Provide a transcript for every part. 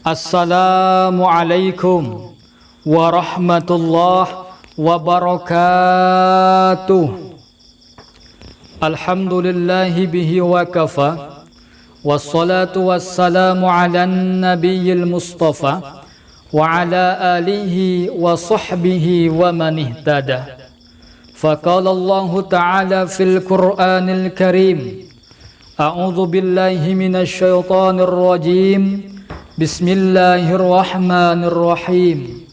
Assalamualaikum warahmatullahi wabarakatuh. Alhamdulillahi bihi wa kafa, wassalatu wassalamu ala nabiyil mustafa wa ala alihi wa sahbihi wa man ihtada. Faqala Allah ta'ala fil Qur'anil Karim, a'udzu billahi minasy syaithanir rajim. Bismillahirrahmanirrahim.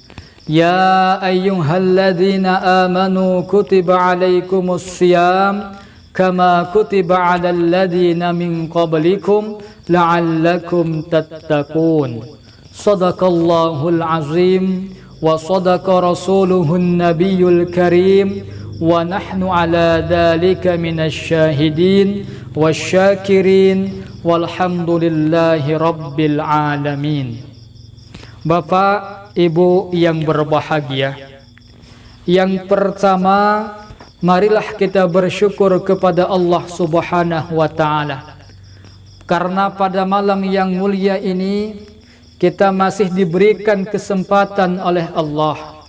Ya ayyuhalladzina amanu kutiba alaikumus syiyam kama kutiba alal ladzina min qablikum la'allakum tattaqun. Shadaqallahul azim wa shadaqa rasuluhun nabiyyul karim wa nahnu ala dzalika minasy syahidin wasyakirin walhamdulillahi rabbil alamin. Bapak, Ibu yang berbahagia, yang pertama, marilah kita bersyukur kepada Allah Subhanahu wa ta'ala, karena pada malam yang mulia ini kita masih diberikan kesempatan oleh Allah,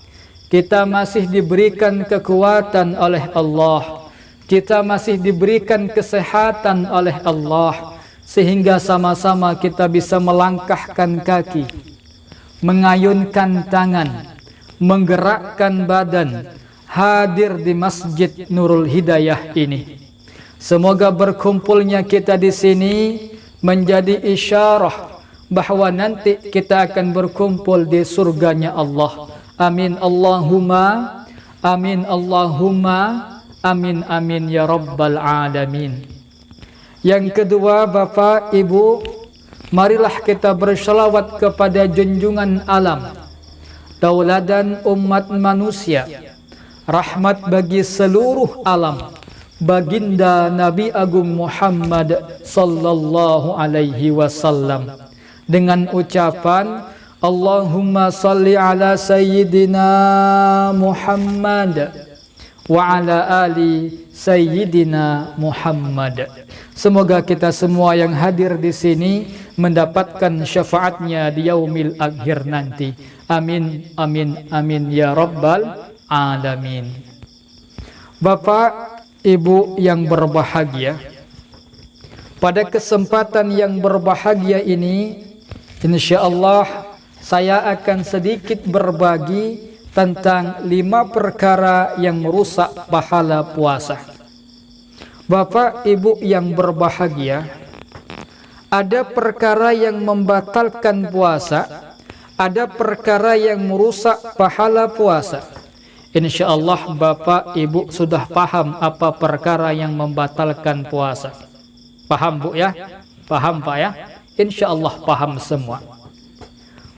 kita masih diberikan kekuatan oleh Allah, kita masih diberikan kesehatan oleh Allah, sehingga sama-sama kita bisa melangkahkan kaki, mengayunkan tangan, menggerakkan badan, hadir di Masjid Nurul Hidayah ini. Semoga berkumpulnya kita di sini menjadi isyarah bahwa nanti kita akan berkumpul di surganya Allah. Amin Allahumma, amin Allahumma, amin amin ya rabbal alamin. Yang kedua, Bapak, Ibu, marilah kita berselawat kepada junjungan alam, tauladan umat manusia, rahmat bagi seluruh alam, baginda Nabi Agung Muhammad sallallahu alaihi wasallam, dengan ucapan Allahumma salli ala sayyidina Muhammad wa ala ali sayyidina Muhammad. Semoga kita semua yang hadir di sini mendapatkan syafaatnya di yaumil akhir nanti. Amin, amin, amin ya rabbal alamin. Bapak, Ibu yang berbahagia, pada kesempatan yang berbahagia ini, insyaallah saya akan sedikit berbagi tentang 5 perkara yang merusak pahala puasa. Bapak, Ibu yang berbahagia, ada perkara yang membatalkan puasa, ada perkara yang merusak pahala puasa. Insyaallah Bapak, Ibu sudah paham apa perkara yang membatalkan puasa. Paham, Bu, ya? Paham, Pak, ya? Insyaallah paham semua.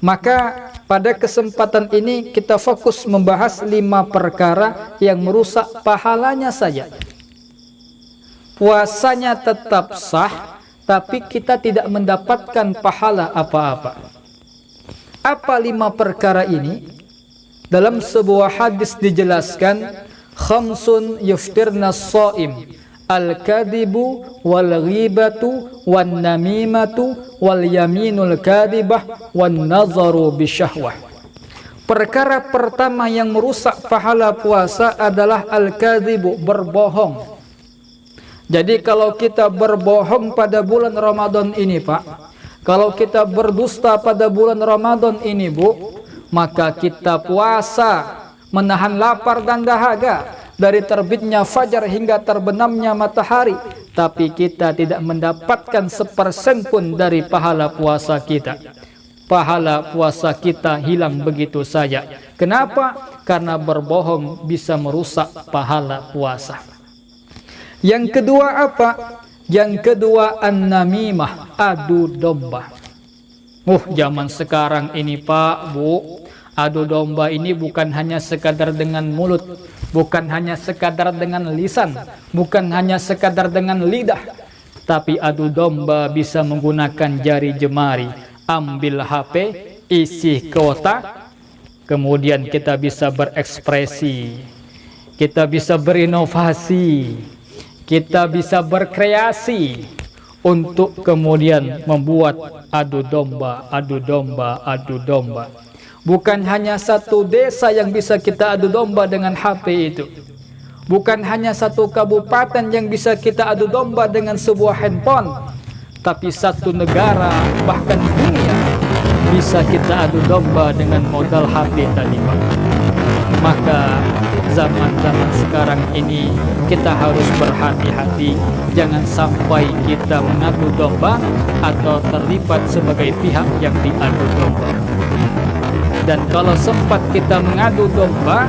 Maka pada kesempatan ini kita fokus membahas 5 perkara yang merusak pahalanya saja. Puasanya tetap sah, tapi kita tidak mendapatkan pahala apa-apa. Apa 5 perkara ini? Dalam sebuah hadis dijelaskan, khamsun yuftirna shaim, al-kadibu wal ghibatu wan namimatu wal yaminul kadibah wan nazaru bisyahwah. Perkara pertama yang merusak pahala puasa adalah al-kadibu, berbohong. Jadi kalau kita berbohong pada bulan Ramadan ini, Pak, kalau kita berdusta pada bulan Ramadan ini, Bu, maka kita puasa menahan lapar dan dahaga dari terbitnya fajar hingga terbenamnya matahari, tapi kita tidak mendapatkan 1% pun dari pahala puasa kita. Pahala puasa kita hilang begitu saja. Kenapa? Karena berbohong bisa merusak pahala puasa. Yang kedua apa? Yang kedua an-namimah, adu domba. Zaman sekarang ini, Pak, Bu, adu domba ini bukan hanya sekadar dengan mulut, bukan hanya sekadar dengan lisan, bukan hanya sekadar dengan lidah, tapi adu domba bisa menggunakan jari jemari. Ambil HP, isi ke otak, kemudian kita bisa berekspresi, kita bisa berinovasi, kita bisa berkreasi untuk kemudian membuat adu domba, adu domba, adu domba. Bukan hanya satu desa yang bisa kita adu domba dengan HP itu. Bukan hanya satu kabupaten yang bisa kita adu domba dengan sebuah handphone. Tapi satu negara, bahkan dunia, bisa kita adu domba dengan modal HP tadi, Pak. Maka zaman-zaman sekarang ini kita harus berhati-hati. Jangan sampai kita mengadu domba atau terlibat sebagai pihak yang diadu domba. Dan kalau sempat kita mengadu domba,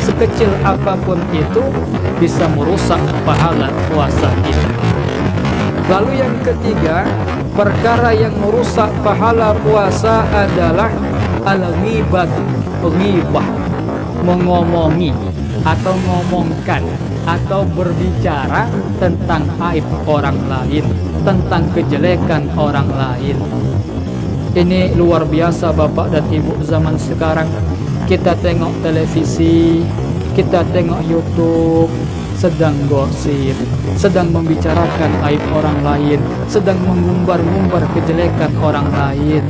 sekecil apapun itu bisa merusak pahala puasa kita. Lalu yang ketiga, perkara yang merusak pahala puasa adalah al-ghibah, ghibah, mengomongi atau ngomongkan atau berbicara tentang aib orang lain, tentang kejelekan orang lain. Ini luar biasa Bapak dan Ibu zaman sekarang. Kita tengok televisi, kita tengok YouTube, sedang gosip, sedang membicarakan aib orang lain, sedang mengumbar-ngumbar kejelekan orang lain.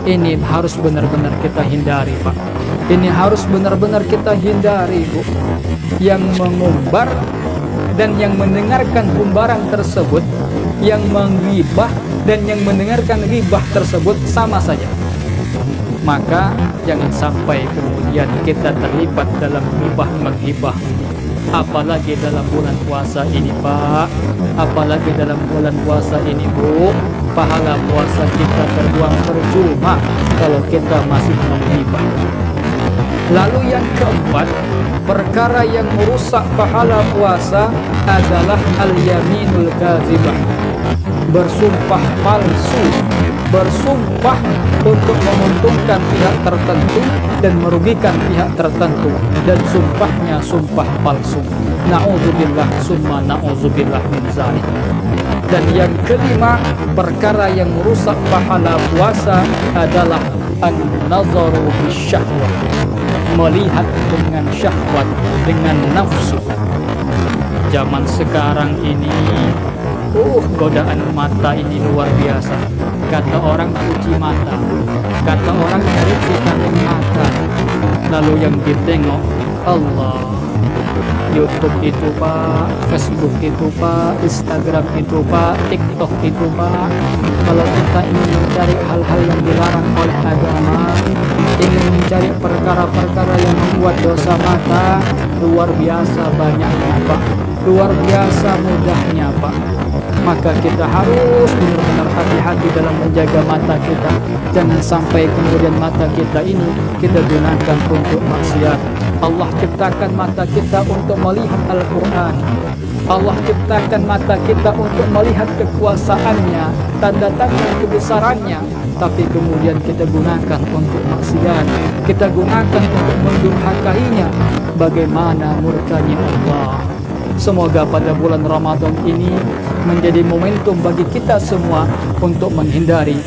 Ini harus benar-benar kita hindari, Pak. Ini harus benar-benar kita hindari, Bu. Yang mengumbar dan yang mendengarkan umbaran tersebut, yang menggibah dan yang mendengarkan ghibah tersebut sama saja. Maka jangan sampai kemudian kita terlibat dalam ghibah menghibah. Apalagi dalam bulan puasa ini, Pak. Apalagi dalam bulan puasa ini, Bu. Pahala puasa kita terbuang percuma kalau kita masih menghibah. Lalu yang keempat, perkara yang merusak pahala puasa adalah al-yaminul kadzibah, bersumpah palsu, bersumpah untuk menguntungkan pihak tertentu dan merugikan pihak tertentu, dan sumpahnya sumpah palsu. Na'udzubillah summa na'udzubillah min zalik. Dan yang kelima, perkara yang merusak pahala puasa adalah an-nazaru bisyahwah, melihat dengan syahwat, dengan nafsu. Zaman sekarang ini godaan mata ini luar biasa. Kata orang cuci mata, kata orang cari vitamin mata. Lalu yang ditengok Allah, YouTube itu, Pak, Facebook itu, Pak, Instagram itu, Pak, TikTok itu, Pak. Kalau kita ingin mencari hal-hal yang dilarang oleh agama, ingin mencari perkara-perkara yang membuat dosa mata, luar biasa banyaknya, Pak. Luar biasa mudahnya, Pak. Maka kita harus benar-benar hati-hati dalam menjaga mata kita. Jangan sampai kemudian mata kita ini kita gunakan untuk maksiat. Allah ciptakan mata kita untuk melihat Al-Quran. Allah ciptakan mata kita untuk melihat kekuasaannya, tanda-tanda kebesarannya. Tapi kemudian kita gunakan untuk maksiat, kita gunakan untuk mendurhakainya. Bagaimana murkanya Allah. Semoga pada bulan Ramadan ini menjadi momentum bagi kita semua untuk menghindari